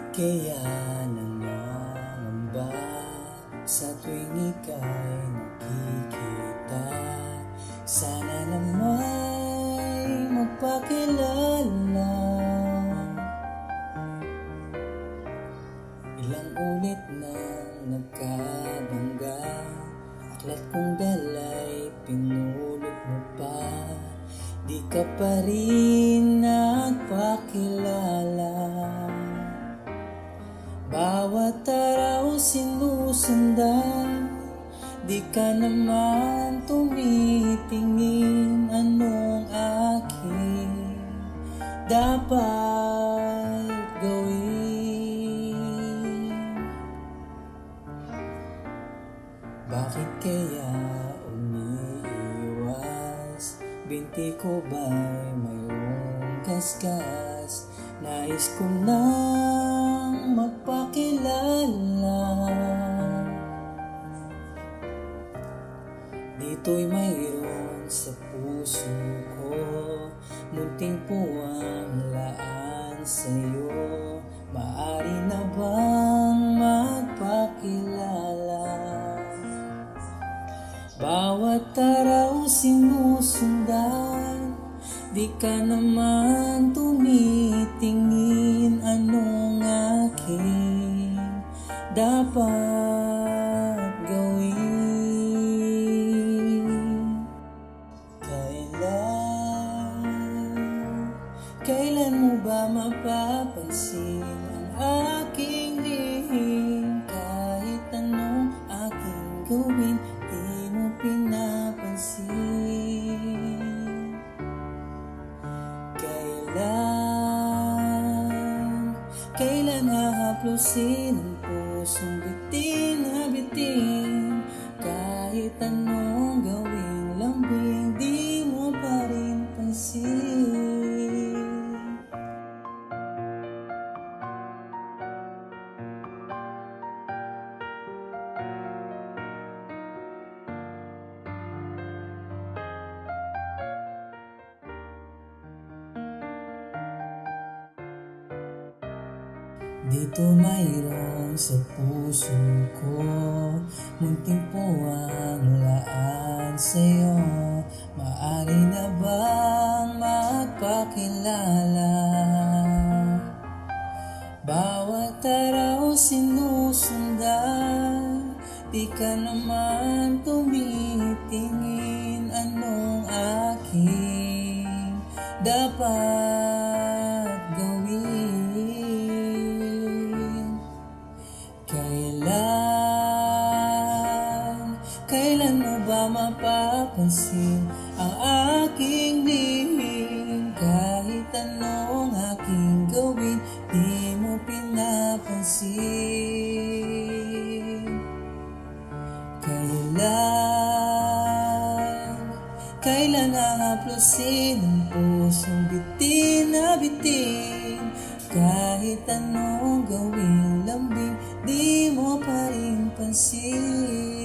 Kaya nangangamba sa tuwing ika'y nakikita. Sana nama'y magpakilala. Ilang ulit nang nagkabangga, aklat kong dala'y pinulot mo pa. Di ka pa rin nagpakilala. Bawat araw sinusundan, di ka naman tumitingin. Anong aking dapat gawin? Bakit kaya umiiwas? Binti ko ba'y mayroong kaskas? Nais ko nang magpakilala. Dito'y mayroon sa puso ko, munting puwang laan sa'yo. Maaari na bang magpakilala? Bawat araw sinusundan, di ka naman tumitingin. Anong aking dapat gawin? Kailan mo ba mapapansin ang aking lihim? Kahit anong aking gawin, di mo pinapansin. Kailan hahaplusin ang pusong bitin na bitin? Kahit anong gawing lambing, di mo pa rin pansin. Dito mayroon sa puso ko, munting puwang laan sa'yo. Maaari na bang magpakilala? Bawat araw sinusundan, di ka naman tumitingin. Anong aking dapat gawin? Kailan mo ba mapapansin ang aking lihim? Kahit anong aking gawin, di mo pinapansin. Kailan hahaplusin ang pusong bitin na bitin? Kahit anong gawing lambing, di mo pa rin pansin.